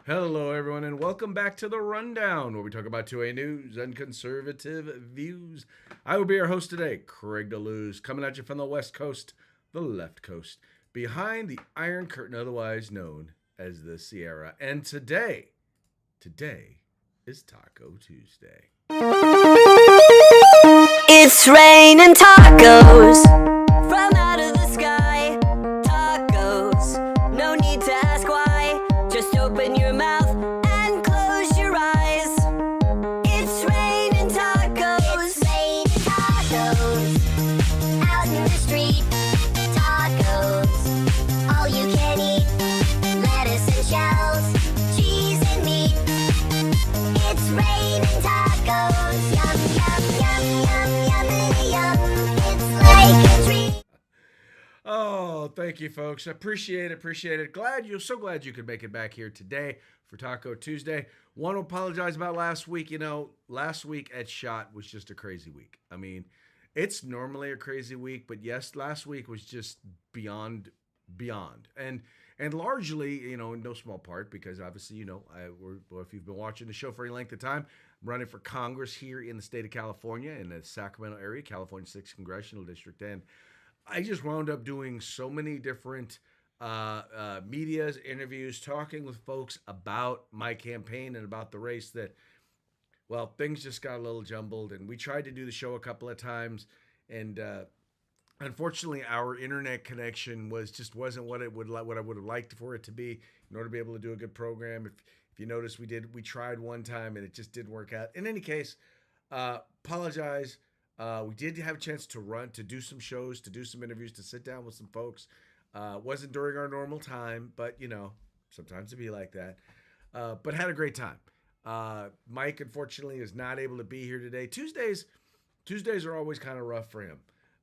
Hello, everyone, and welcome back to the Rundown, where we talk about 2A news and conservative views. I will be your host today, Craig DeLuz, coming at you from the West Coast, the left coast, behind the Iron Curtain, otherwise known as the Sierra. And today is Taco Tuesday. It's raining tacos from out of the sky. Tacos, no need to ask why. Just open your mouth and close your eyes. It's raining tacos. It's raining tacos out in the street. Tacos, all you can eat. Lettuce and shells, cheese and meat. It's raining tacos. Yum, yum, yum, yum, yum, yum. It's like a treat. Oh, thank you, folks. Appreciate it. So glad you could make it back here today for Taco Tuesday. Want to apologize about last week. Last week at SHOT was just a crazy week. I mean, it's normally a crazy week, but yes, last week was just beyond. And largely, in no small part, because obviously, if you've been watching the show for any length of time, I'm running for Congress here in the state of California, in the Sacramento area, California 6th Congressional District. And I just wound up doing so many different medias, interviews, talking with folks about my campaign and about the race that, well, things just got a little jumbled. And we tried to do the show a couple of times, and unfortunately, our internet connection wasn't what I would have liked for it to be in order to be able to do a good program. If you notice, we tried one time and it just didn't work out. In any case, apologize. We did have a chance to do some shows, to do some interviews, to sit down with some folks. Wasn't during our normal time, but sometimes it'd be like that. But had a great time. Mike, unfortunately, is not able to be here today. Tuesdays are always kind of rough for him.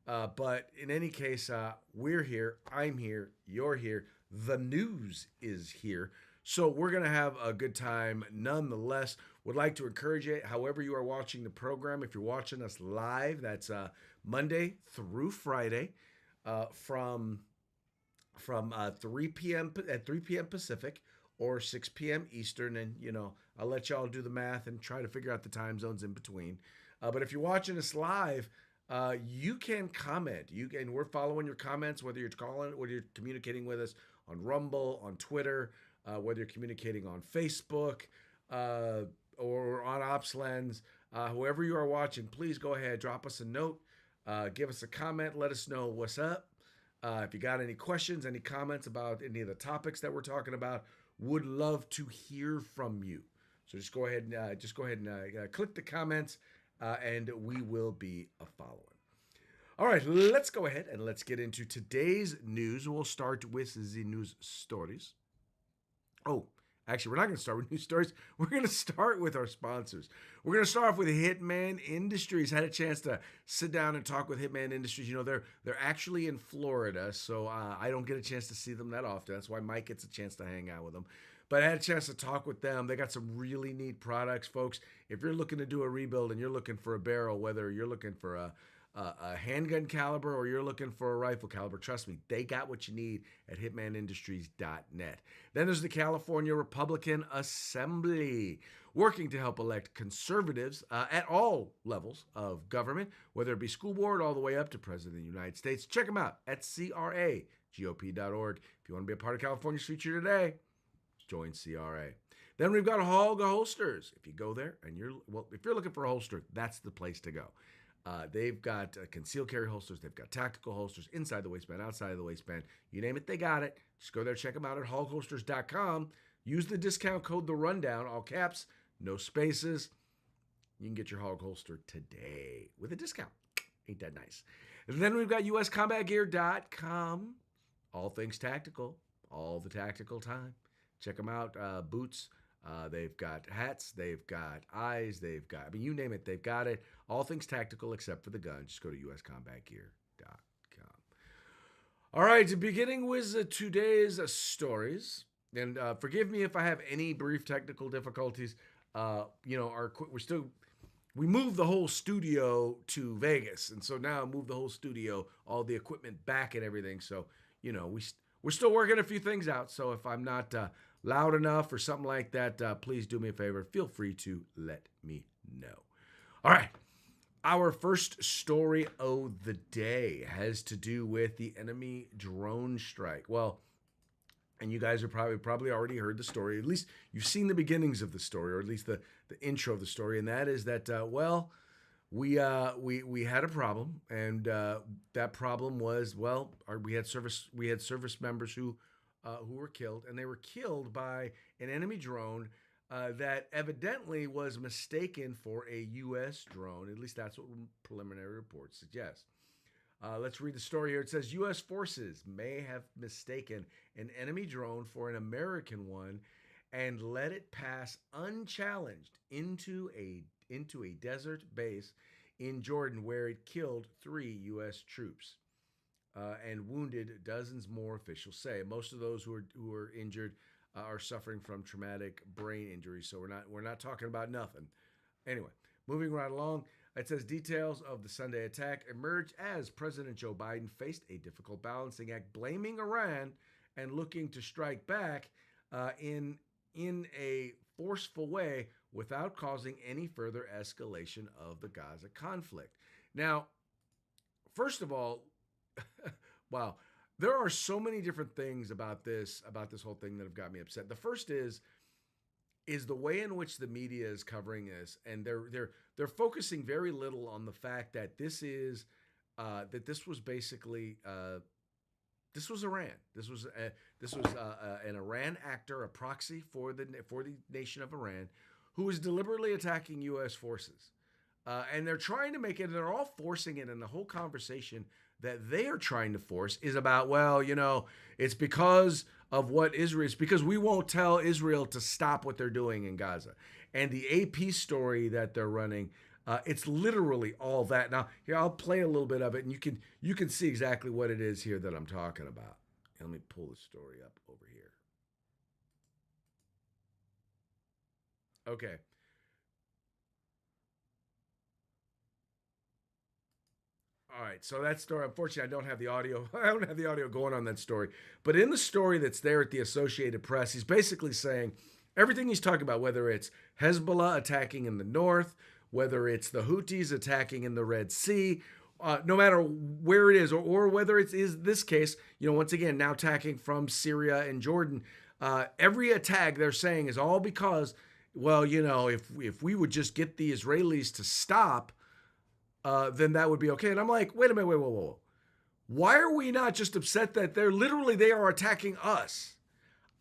But in any case, we're here. I'm here. You're here. The news is here. So we're going to have a good time nonetheless. Would like to encourage you, however you are watching the program, if you're watching us live, that's Monday through Friday from 3 p.m. at 3 p.m. Pacific or 6 p.m. Eastern. And, I'll let y'all do the math and try to figure out the time zones in between. But if you're watching us live, you can comment. And we're following your comments, whether you're calling, whether you're communicating with us on Rumble, on Twitter, whether you're communicating on Facebook or on OpsLens. Whoever you are watching, please go ahead, drop us a note, give us a comment, let us know what's up. If you got any questions, any comments about any of the topics that we're talking about, would love to hear from you. So just go ahead and click the comments. And we will be following. All right, let's go ahead and let's get into today's news. We'll start with the news stories. Oh, actually, we're not going to start with news stories. We're going to start with our sponsors. We're going to start off with Hitman Industries. Had a chance to sit down and talk with Hitman Industries. They're actually in Florida, so I don't get a chance to see them that often. That's why Mike gets a chance to hang out with them. But I had a chance to talk with them. They got some really neat products, folks. If you're looking to do a rebuild and you're looking for a barrel, whether you're looking for a handgun caliber or you're looking for a rifle caliber, trust me, they got what you need at hitmanindustries.net. Then there's the California Republican Assembly, working to help elect conservatives at all levels of government, whether it be school board all the way up to President of the United States. Check them out at cragop.org. If you want to be a part of California's future today, join CRA. Then we've got Hog Holsters. If you go there and if you're looking for a holster, that's the place to go. They've got concealed carry holsters. They've got tactical holsters inside the waistband, outside of the waistband. You name it, they got it. Just go there, check them out at hogholsters.com. Use the discount code The Rundown, all caps, no spaces. You can get your Hog holster today with a discount. Ain't that nice? And then we've got uscombatgear.com. All things tactical, all the tactical time. Check them out. Boots. They've got hats. They've got eyes. You name it, they've got it. All things tactical except for the gun. Just go to uscombatgear.com. All right, beginning with today's stories. And forgive me if I have any brief technical difficulties. We moved the whole studio to Vegas. And so now I moved the whole studio, all the equipment back and everything. So, we're still working a few things out. So if I'm not loud enough or something like that, please do me a favor. Feel free to let me know. All right. Our first story of the day has to do with the enemy drone strike. Well, and you guys are probably already heard the story. At least you've seen the beginnings of the story, or at least the intro of the story. And that is that, we had a problem, and that problem was, we had service members who were killed, and they were killed by an enemy drone that evidently was mistaken for a U.S. drone. At least that's what preliminary reports suggest. Let's read the story here. It says U.S. forces may have mistaken an enemy drone for an American one and let it pass unchallenged into a desert base in Jordan, where it killed 3 U.S. troops and wounded dozens more, officials say. Most of those who are injured are suffering from traumatic brain injuries, so we're not talking about nothing. Anyway, moving right along, it says details of the Sunday attack emerged as President Joe Biden faced a difficult balancing act, blaming Iran and looking to strike back in a forceful way without causing any further escalation of the Gaza conflict. Now, first of all, wow, there are so many different things about this whole thing that have got me upset. The first is the way in which the media is covering this, and they're focusing very little on the fact that this was basically this was Iran. This was an Iran actor, a proxy for the nation of Iran, who was deliberately attacking U.S. forces, and they're trying to make it. They're all forcing it, and the whole conversation that they are trying to force is about, it's because of what Israel, it's because we won't tell Israel to stop what they're doing in Gaza. And the AP story that they're running, it's literally all that. Now, here, I'll play a little bit of it, and you can see exactly what it is here that I'm talking about. Let me pull the story up over here. Okay. All right, so that story, unfortunately, I don't have the audio. I don't have the audio going on that story. But in the story that's there at the Associated Press, he's basically saying everything he's talking about, whether it's Hezbollah attacking in the north, whether it's the Houthis attacking in the Red Sea, no matter where it is, or whether it is this case, once again, now attacking from Syria and Jordan, every attack they're saying is all because, if we would just get the Israelis to stop, then that would be okay. And I'm like, wait a minute, whoa. Why are we not just upset that they are attacking us?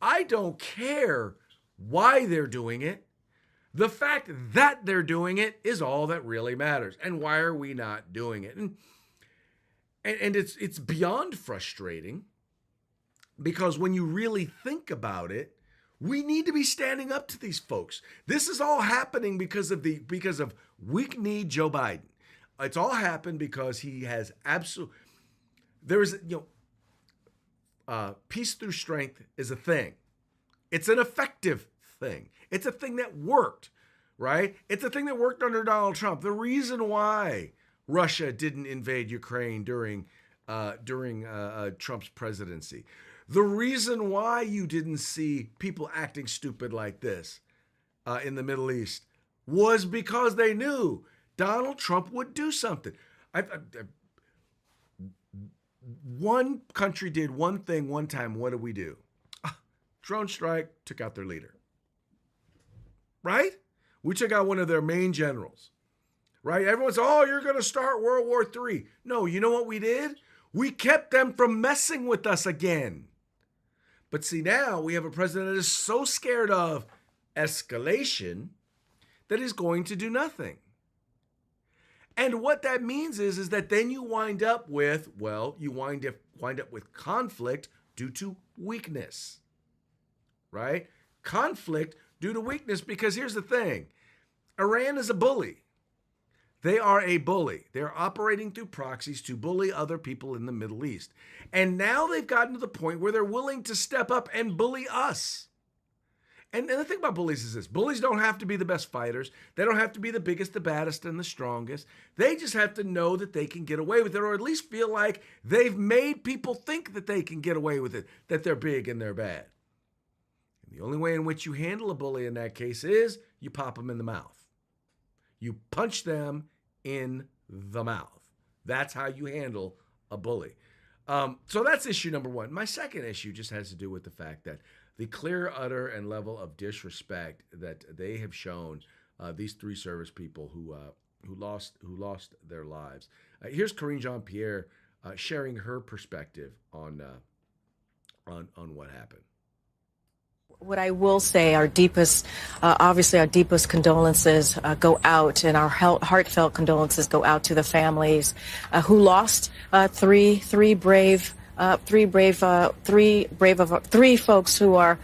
I don't care why they're doing it. The fact that they're doing it is all that really matters. And why are we not doing it? And it's beyond frustrating, because when you really think about it, we need to be standing up to these folks. This is all happening because of weak-kneed Joe Biden. It's all happened because he has peace through strength is a thing. It's an effective thing. It's a thing that worked, right? It's a thing that worked under Donald Trump. The reason why Russia didn't invade Ukraine during Trump's presidency, the reason why you didn't see people acting stupid like this in the Middle East, was because they knew Donald Trump would do something. One country did one thing one time. What did we do? Drone strike, took out their leader. Right? We took out one of their main generals. Right? Everyone's, you're going to start World War III. No, you know what we did? We kept them from messing with us again. But see, now we have a president that is so scared of escalation that he's going to do nothing. And what that means is that then you wind up with, conflict due to weakness, right? Conflict due to weakness, because here's the thing. Iran is a bully. They are a bully. They're operating through proxies to bully other people in the Middle East. And now they've gotten to the point where they're willing to step up and bully us. And the thing about bullies is this. Bullies don't have to be the best fighters. They don't have to be the biggest, the baddest, and the strongest. They just have to know that they can get away with it, or at least feel like they've made people think that they can get away with it, that they're big and they're bad. And the only way in which you handle a bully in that case is you pop them in the mouth. You punch them in the mouth. That's how you handle a bully. So that's issue number one. My second issue just has to do with the fact that the clear, utter, and level of disrespect that they have shown these three service people who lost their lives. Here's Karine Jean-Pierre sharing her perspective on what happened. What I will say, obviously our deepest condolences go out, and our heartfelt condolences go out to the families who lost three folks who are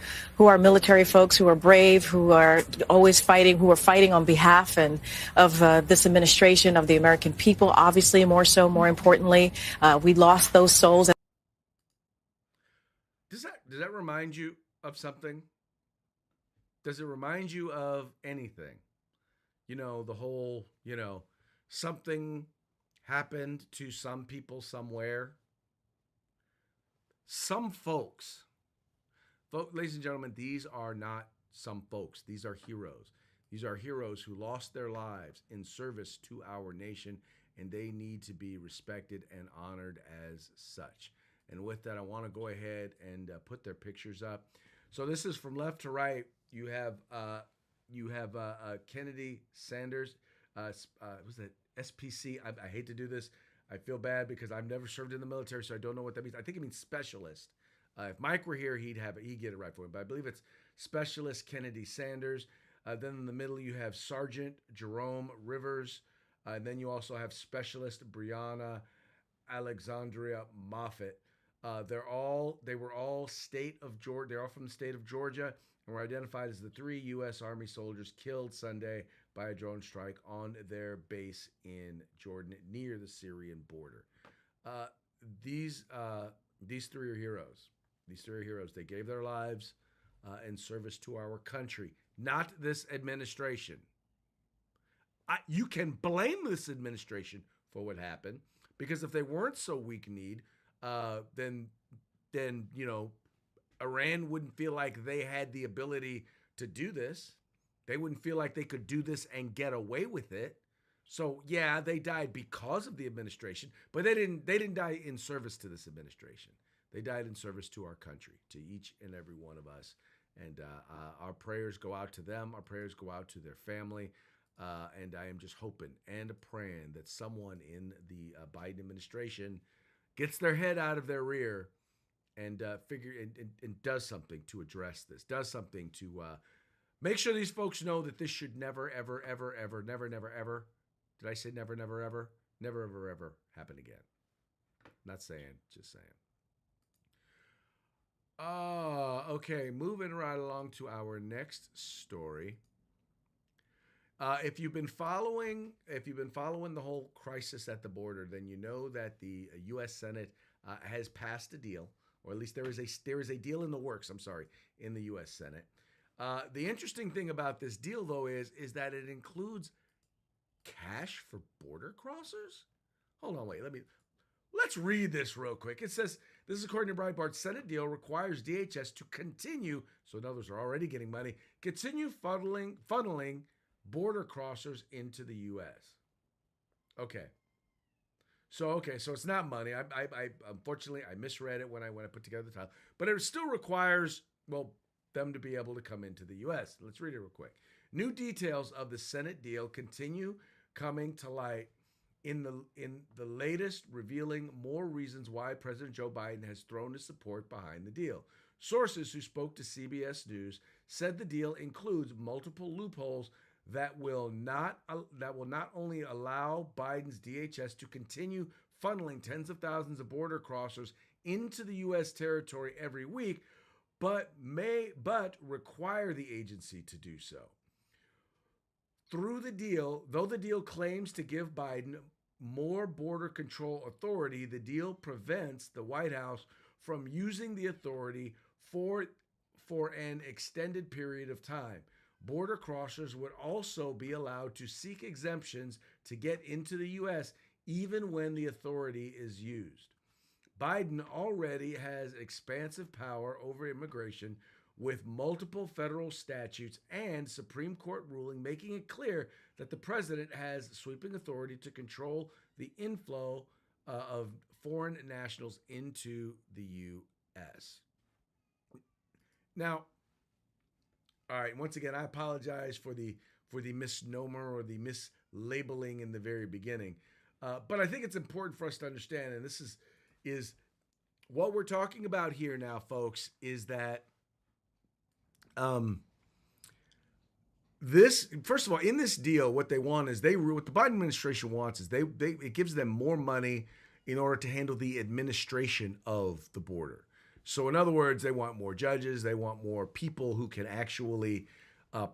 military folks, who are brave, who are always fighting, who are fighting on behalf of this administration, of the American people. Obviously, more importantly, we lost those souls. Does that remind you of something? Does it remind you of anything? The whole, something happened to some people somewhere. Some folks, ladies and gentlemen, these are not some folks. These are heroes. These are heroes who lost their lives in service to our nation, and they need to be respected and honored as such. And with that, I want to go ahead and put their pictures up. So this is from left to right. You have Kennedy Sanders. Was that SPC? I hate to do this. I feel bad because I've never served in the military, so I don't know what that means. I think it means specialist. If Mike were here, he'd get it right for him. But I believe it's Specialist Kennedy Sanders. Then in the middle, you have Sergeant Jerome Rivers. And then you also have Specialist Brianna Alexandria Moffett. They were all state of Georgia. They're all from the state of Georgia and were identified as the 3 U.S. Army soldiers killed Sunday by a drone strike on their base in Jordan near the Syrian border. These three are heroes. These three are heroes. They gave their lives in service to our country, not this administration. You can blame this administration for what happened, because if they weren't so weak-kneed, then Iran wouldn't feel like they had the ability to do this. They wouldn't feel like they could do this and get away with it. So yeah, they died because of the administration, but they didn't die in service to this administration. They died in service to our country, to each and every one of us. And our prayers go out to them. Our prayers go out to their family. And I am just hoping and praying that someone in the Biden administration gets their head out of their rear and and does something to address this, does something to make sure these folks know that this should never, ever, ever, ever, never, never, ever. Did I say never, never, ever? Never, ever, ever happen again. Not saying, just saying. Okay, moving right along to our next story. If you've been following the whole crisis at the border, then you know that the U.S. Senate has passed a deal, or at least there is a deal in the works. In the U.S. Senate. The interesting thing about this deal, though, is that it includes cash for border crossers. Hold on, wait. Let's read this real quick. It says, this is according to Breitbart, Senate deal requires DHS to continue, so others are already getting money, continue funneling border crossers into the U.S. Okay. So it's not money. I unfortunately I misread it when I put together the title, but it still requires them to be able to come into the U.S. Let's read it real quick. New details of the Senate deal continue coming to light in the latest, revealing more reasons why President Joe Biden has thrown his support behind the deal. Sources who spoke to CBS News said the deal includes multiple loopholes that will not only allow Biden's DHS to continue funneling tens of thousands of border crossers into the U.S. territory every week, but require the agency to do so. Though the deal claims to give Biden more border control authority, the deal prevents the White House from using the authority for an extended period of time. Border crossers would also be allowed to seek exemptions to get into the U.S. even when the authority is used. Biden already has expansive power over immigration, with multiple federal statutes and Supreme Court ruling making it clear that the president has sweeping authority to control the inflow of foreign nationals into the U.S. Now, all right, once again, I apologize for the misnomer or the mislabeling in the very beginning. But I think it's important for us to understand, and this is what we're talking about here now, folks, is that this, first of all, in this deal, what they want is what the Biden administration wants is it gives them more money in order to handle the administration of the border. So in other words, they want more judges, they want more people who can actually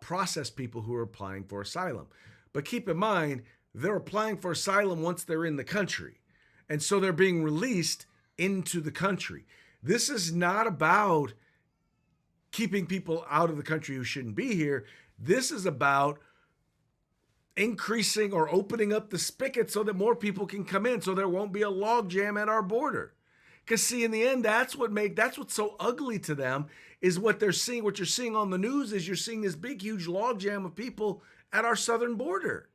process people who are applying for asylum. But keep in mind, they're applying for asylum once they're in the country. And so they're being released into the country. This is not about keeping people out of the country who shouldn't be here. This is about increasing or opening up the spigot so that more people can come in, so there won't be a logjam at our border. Because see, in the end, that's what's so ugly to them is what they're seeing. What you're seeing on the news is you're seeing this big, huge logjam of people at our southern border.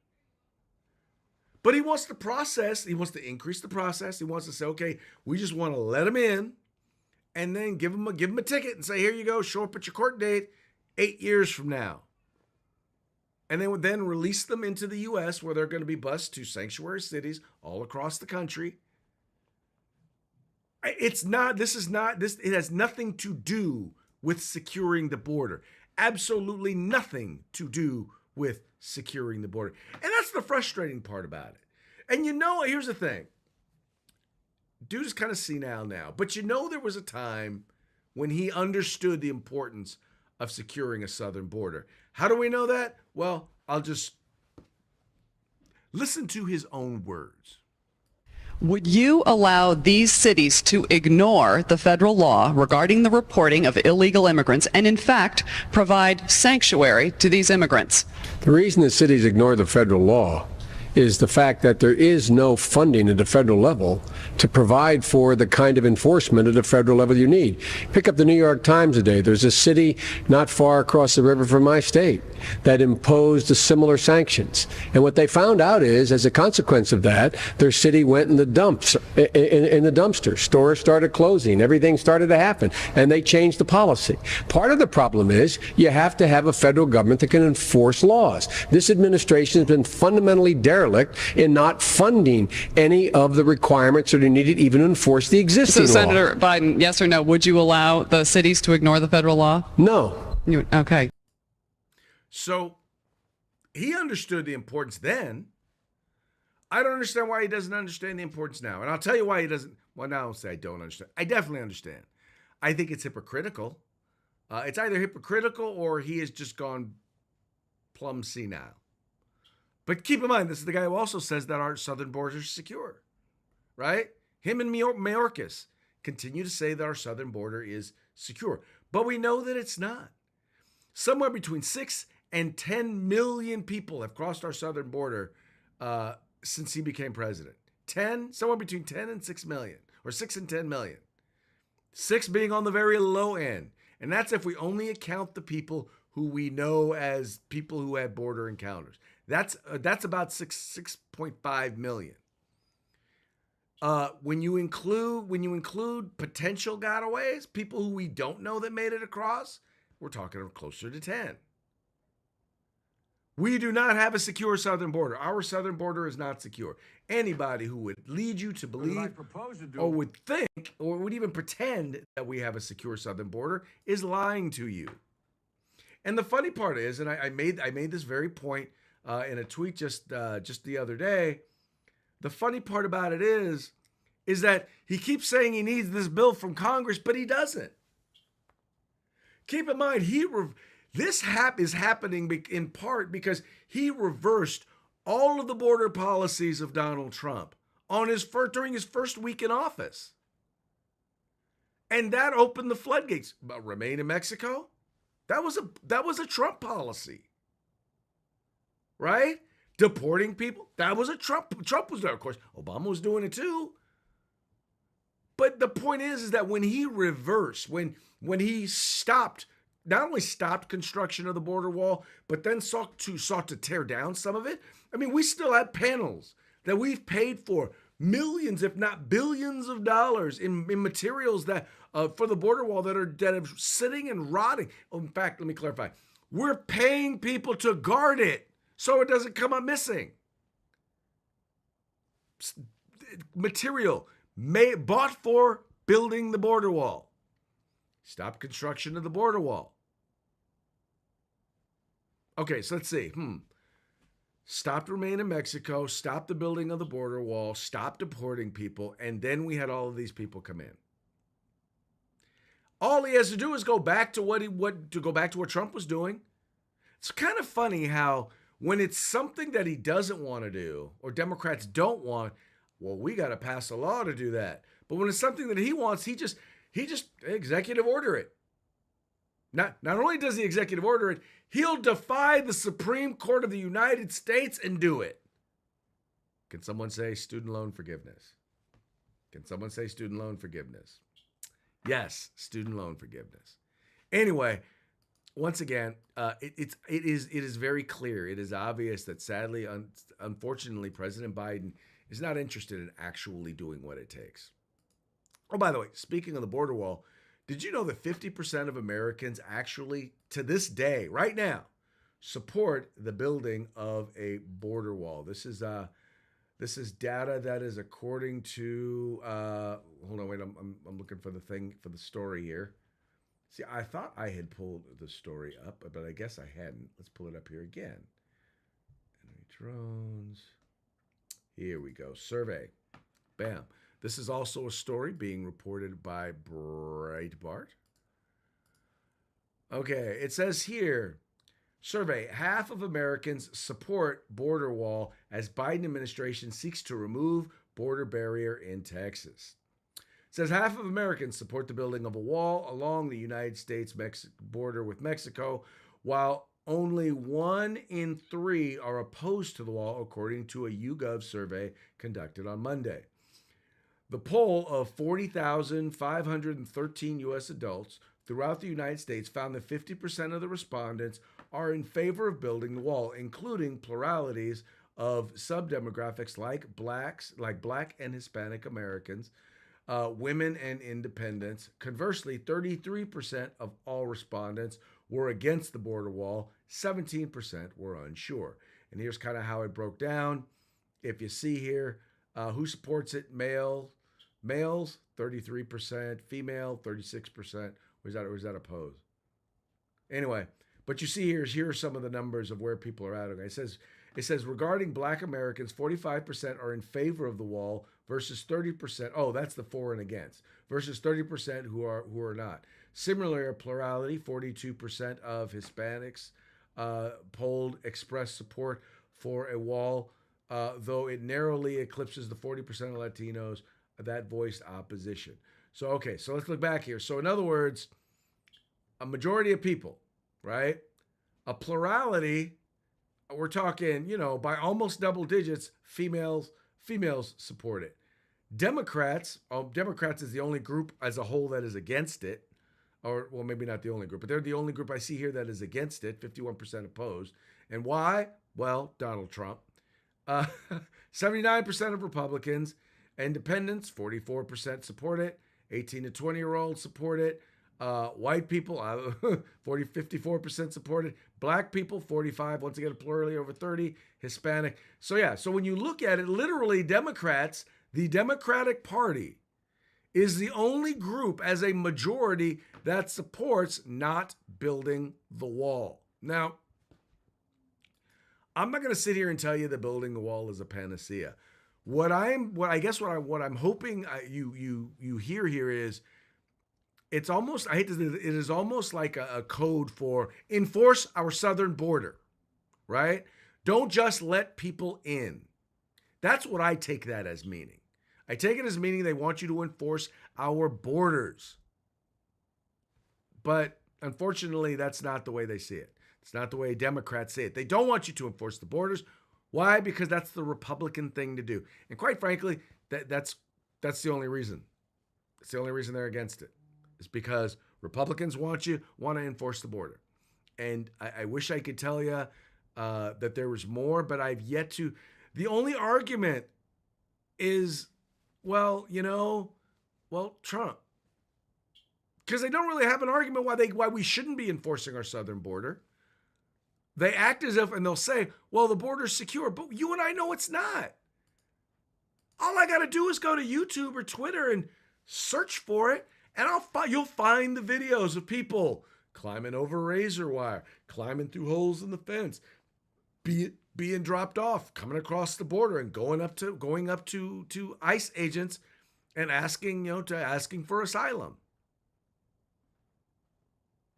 But he wants to process. He wants to increase the process. He wants to say, okay, we just want to let them in, and then give them a ticket and say, here you go, show up at your court date 8 years from now. And they would then release them into the U.S. where they're going to be bused to sanctuary cities all across the country. It has nothing to do with securing the border. Absolutely nothing to do with securing the border. And that's the frustrating part about it. And here's the thing. Dude is kind of senile now, but there was a time when he understood the importance of securing a southern border. How do we know that? Well, I'll just listen to his own words. Would you allow these cities to ignore the federal law regarding the reporting of illegal immigrants and, in fact, provide sanctuary to these immigrants? The reason the cities ignore the federal law is the fact that there is no funding at the federal level to provide for the kind of enforcement at the federal level you need. Pick up the New York Times today. There's a city not far across the river from my state that imposed the similar sanctions. And what they found out is, as a consequence of that, their city went in the dumps, in the dumpster. Stores started closing. Everything started to happen. And they changed the policy. Part of the problem is you have to have a federal government that can enforce laws. This administration has been fundamentally derelict in not funding any of the requirements that are needed even to enforce the existing law. So, Senator Biden, yes or no, would you allow the cities to ignore the federal law? No. Okay. So he understood the importance then. I don't understand why he doesn't understand the importance now. And I'll tell you why he doesn't. Well, now I'll say I don't understand. I definitely understand. I think it's hypocritical. It's either hypocritical or he has just gone plumb senile. But keep in mind, this is the guy who also says that our southern borders are secure, right? Him and Mayorkas continue to say that our southern border is secure. But we know that it's not. Somewhere between 6 and 10 million people have crossed our southern border since he became president. Somewhere between 10 and 6 million, or 6 and 10 million. 6 being on the very low end. And that's if we only account the people who we know as people who had border encounters. That's about 6.5 million. When you include potential gotaways, people who we don't know that made it across, we're talking closer to 10. We do not have a secure southern border. Our southern border is not secure. Anybody who would lead you to believe or would think or would even pretend that we have a secure southern border is lying to you. And the funny part is, and I made this very point in a tweet just the other day. The funny part about it is that he keeps saying he needs this bill from Congress, but he doesn't. Keep in mind, this is happening in part because he reversed all of the border policies of Donald Trump during his first week in office, and that opened the floodgates. But remain in Mexico, that was a Trump policy. Right? Deporting people. That was a Trump was there. Of course, Obama was doing it too. But the point is that when he reversed, when he stopped not only stopped construction of the border wall, but then sought to tear down some of it. I mean, we still have panels that we've paid for millions, if not billions of dollars in materials that for the border wall that are sitting and rotting. Oh, in fact, let me clarify. We're paying people to guard it so it doesn't come up missing. Material bought for building the border wall. Stop construction of the border wall. Okay, so let's see. Stopped remain in Mexico, stopped the building of the border wall, stopped deporting people, and then we had all of these people come in. All he has to do is go back to what Trump was doing. It's kind of funny how when it's something that he doesn't want to do or Democrats don't want, well, we got to pass a law to do that. But when it's something that he wants, he just executive order it. Not only does he executive order it, he'll defy the Supreme Court of the United States and do it. Can someone say student loan forgiveness? Can someone say student loan forgiveness? Yes, student loan forgiveness. Anyway, once again, it is very clear. It is obvious that sadly, unfortunately, President Biden is not interested in actually doing what it takes. Oh, by the way, speaking of the border wall, did you know that 50% of Americans actually, to this day, right now, support the building of a border wall? This is data that is according to. Hold on, wait. I'm looking for the story here. See, I thought I had pulled the story up, but I guess I hadn't. Let's pull it up here again. Enemy drones. Here we go. Survey. Bam. This is also a story being reported by Breitbart. Okay, it says here, survey, half of Americans support border wall as Biden administration seeks to remove border barrier in Texas. It says half of Americans support the building of a wall along the United States border with Mexico, while only 1 in 3 are opposed to the wall, according to a YouGov survey conducted on Monday. The poll of 40,513 U.S. adults throughout the United States found that 50% of the respondents are in favor of building the wall, including pluralities of subdemographics like Black and Hispanic Americans, women and independents. Conversely, 33% of all respondents were against the border wall, 17% were unsure. And here's kind of how it broke down. If you see here, who supports it? Males, 33%. Female, 36%. Or is that opposed? Anyway, but you see here are some of the numbers of where people are at. Okay, it says regarding Black Americans, 45% are in favor of the wall versus 30%. Oh, that's the for and against versus 30% who are not. Similarly, a plurality, 42% of Hispanics polled expressed support for a wall. Though it narrowly eclipses the 40% of Latinos that voiced opposition. So, okay, so let's look back here. So, in other words, a majority of people, right? A plurality, we're talking, by almost double digits, females support it. Democrats is the only group as a whole that is against it. Or, well, maybe not the only group, but they're the only group I see here that is against it, 51% opposed. And why? Well, Donald Trump. 79% of Republicans, independents, 44% support it, 18 to 20-year-olds support it, white people, 54% support it, Black people, 45%, once again, a plurality over 30%, Hispanic. So when you look at it, literally Democrats, the Democratic Party is the only group as a majority that supports not building the wall. Now, I'm not going to sit here and tell you that building the wall is a panacea. What I'm hoping you hear here is it's almost, it is almost like a code for enforce our southern border, right? Don't just let people in. That's what I take that as meaning. I take it as meaning they want you to enforce our borders. But unfortunately, that's not the way they see it. It's not the way Democrats see it. They don't want you to enforce the borders. Why? Because that's the Republican thing to do. And quite frankly, that's the only reason. It's the only reason they're against it. It's because Republicans want to enforce the border. And I wish I could tell you that there was more, but I've yet to. The only argument is, well, Trump. Because they don't really have an argument why we shouldn't be enforcing our southern border. They act as if, and they'll say, well, the border's secure, but you and I know it's not. All I got to do is go to YouTube or Twitter and search for it, and you'll find the videos of people climbing over razor wire, climbing through holes in the fence, being dropped off, coming across the border and going up to ICE agents and asking for asylum.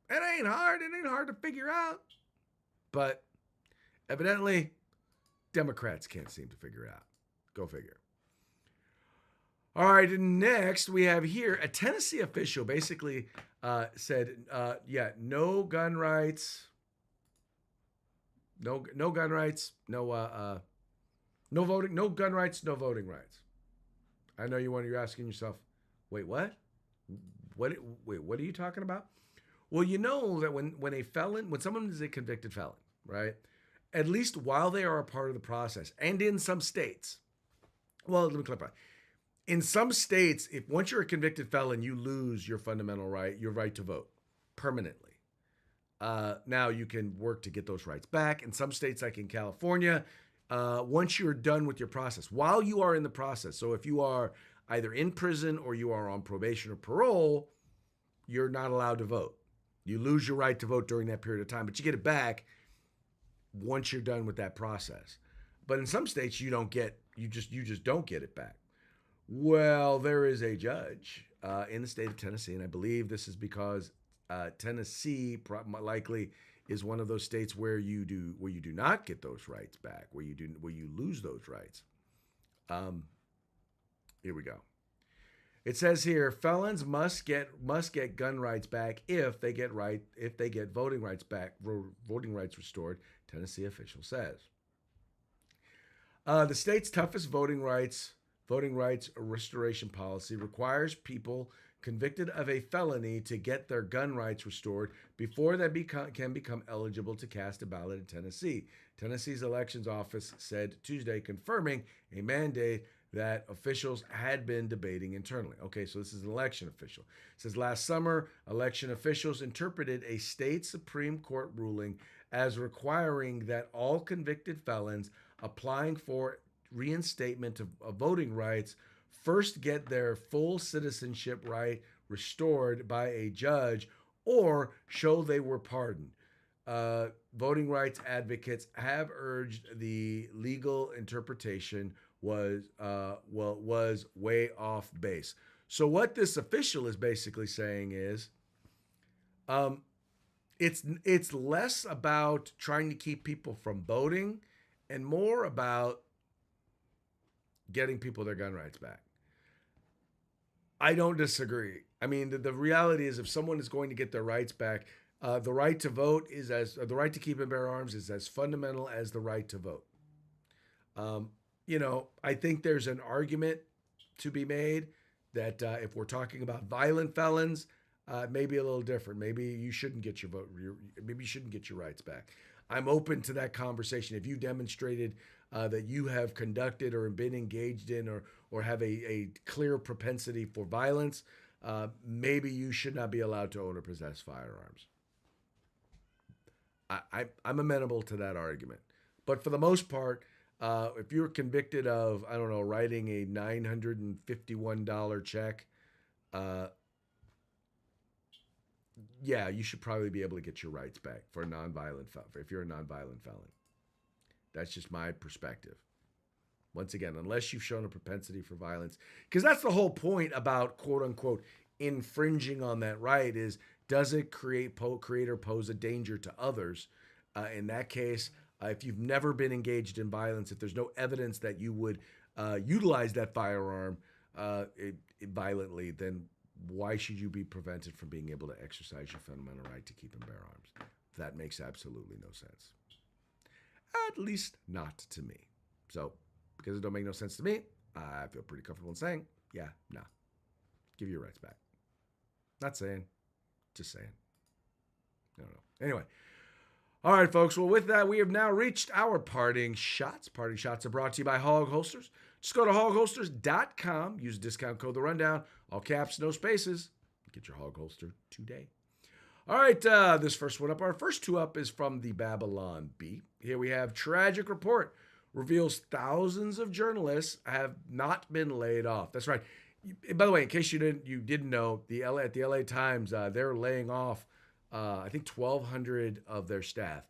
It ain't hard. It ain't hard to figure out. But evidently, Democrats can't seem to figure it out. Go figure. All right, next we have here a Tennessee official basically said, no gun rights, no gun rights, no voting, no gun rights, no voting rights. I know you're asking yourself, wait, what? What are you talking about? Well, you know that when someone is a convicted felon, right? At least while they are a part of the process, and in some states, well, let me clarify. In some states, if once you're a convicted felon, you lose your fundamental right, your right to vote, permanently. Now you can work to get those rights back. In some states, like in California, once you're done with your process, while you are in the process, so if you are either in prison or you are on probation or parole, you're not allowed to vote. You lose your right to vote during that period of time, but you get it back once you're done with that process. But in some states, you just don't get it back. Well, there is a judge in the state of Tennessee, and I believe this is because Tennessee likely is one of those states where you do not get those rights back, where you lose those rights. Here we go. It says here, felons must get gun rights back if they get voting rights back, voting rights restored. Tennessee official says. The state's toughest voting rights restoration policy requires people convicted of a felony to get their gun rights restored before they can become eligible to cast a ballot in Tennessee. Tennessee's elections office said Tuesday, confirming a mandate that officials had been debating internally. Okay, so this is an election official. It says last summer, election officials interpreted a state Supreme Court ruling as requiring that all convicted felons applying for reinstatement of voting rights first get their full citizenship right restored by a judge or show they were pardoned. Voting rights advocates have urged the legal interpretation was way off base. So what this official is basically saying is, it's less about trying to keep people from voting and more about getting people their gun rights back. I don't disagree. I mean, the reality is, if someone is going to get their rights back, the right to vote the right to keep and bear arms is as fundamental as the right to vote. I think there's an argument to be made that if we're talking about violent felons, maybe a little different. Maybe you shouldn't get your vote. Maybe you shouldn't get your rights back. I'm open to that conversation. If you demonstrated that you have conducted or been engaged in or have a clear propensity for violence, maybe you should not be allowed to own or possess firearms. I'm amenable to that argument. But for the most part, if you're convicted of, writing a $951 check, you should probably be able to get your rights back if you're a nonviolent felon. That's just my perspective. Once again, unless you've shown a propensity for violence, because that's the whole point about quote unquote infringing on that right is, does it create or pose a danger to others? In that case, if you've never been engaged in violence, if there's no evidence that you would utilize that firearm violently, then why should you be prevented from being able to exercise your fundamental right to keep and bear arms? That makes absolutely no sense. At least not to me. So, because it don't make no sense to me, I feel pretty comfortable in saying, no, give your rights back. Not saying Just saying. I don't know. Anyway. All right, folks. Well, with that, we have now reached our parting shots. Parting shots are brought to you by Hog Holsters. Just go to hogholsters.com. Use the discount code The Rundown. All caps, no spaces. Get your Hog Holster today. All right, this first one up. Our first two up is from the Babylon Bee. Here we have tragic report reveals thousands of journalists have not been laid off. That's right. By the way, in case you didn't know, at the LA Times, they're laying off I think 1,200 of their staff.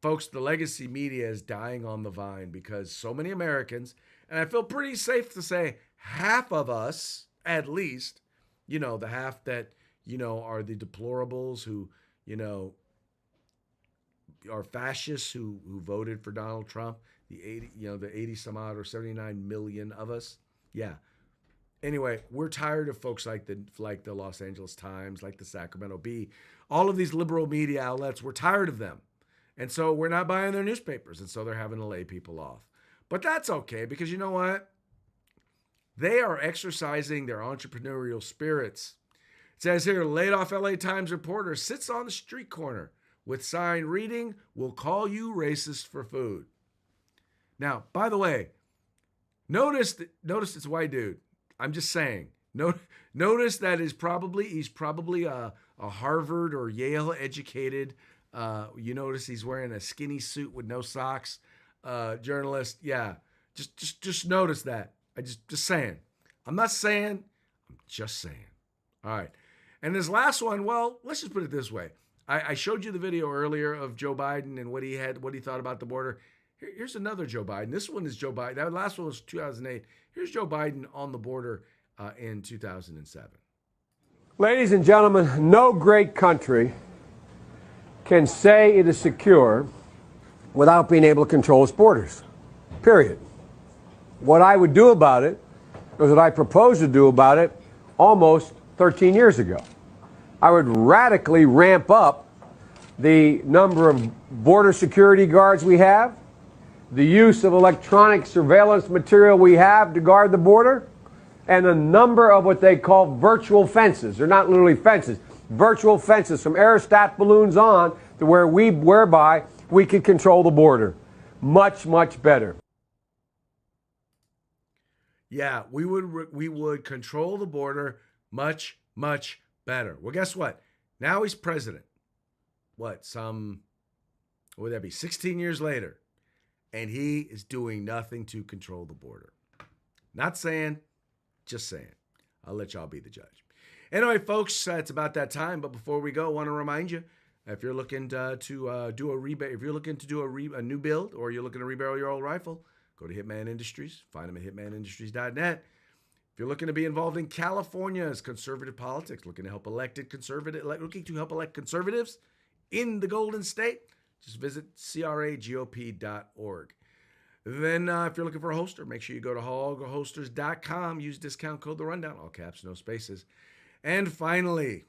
Folks, the legacy media is dying on the vine because so many Americans, and I feel pretty safe to say half of us, at least, the half that, are the deplorables who, are fascists who voted for Donald Trump, the 80 some odd or 79 million of us. Yeah. Anyway, we're tired of folks like the Los Angeles Times, like the Sacramento Bee, all of these liberal media outlets. We're tired of them. And so we're not buying their newspapers. And so they're having to lay people off. But that's okay, because you know what? They are exercising their entrepreneurial spirits. It says here, laid off LA Times reporter sits on the street corner with sign reading, "We'll call you racist for food." Now, by the way, notice it's a white dude. I'm just saying. Notice that he's probably a Harvard or Yale educated. You notice he's wearing a skinny suit with no socks. Journalist, yeah. Just notice that. Just saying. I'm not saying. I'm just saying. All right. And this last one. Well, let's just put it this way. I showed you the video earlier of Joe Biden and what he thought about the border. Here's another Joe Biden. This one is Joe Biden. That last one was 2008. Here's Joe Biden on the border in 2007. Ladies and gentlemen, no great country can say it is secure without being able to control its borders. Period. What I would do about it was what I proposed to do about it almost 13 years ago. I would radically ramp up the number of border security guards we have, the use of electronic surveillance material we have to guard the border, and a number of what they call virtual fences. They're not literally fences. Virtual fences from aerostat balloons on to whereby we can control the border. Much, much better. Yeah, we would control the border much, much better. Well, guess what? Now he's president. What would that be? 16 years later. And he is doing nothing to control the border. Not saying, just saying. I'll let y'all be the judge. Anyway, folks, it's about that time. But before we go, I want to remind you, if you're looking to do a rebate, if you're looking to do a new build, or you're looking to rebarrel your old rifle, go to Hitman Industries. Find them at hitmanindustries.net. If you're looking to be involved in California's conservative politics, looking to help elect conservatives in the Golden State, just visit cragop.org. Then if you're looking for a holster, make sure you go to hogholsters.com. Use discount code The Rundown. All caps, no spaces. And finally,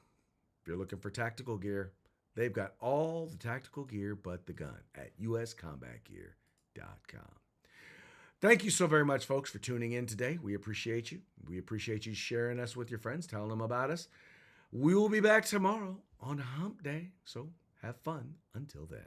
if you're looking for tactical gear, they've got all the tactical gear but the gun at uscombatgear.com. Thank you so very much, folks, for tuning in today. We appreciate you. We appreciate you sharing us with your friends, telling them about us. We will be back tomorrow on Hump Day, so have fun until then.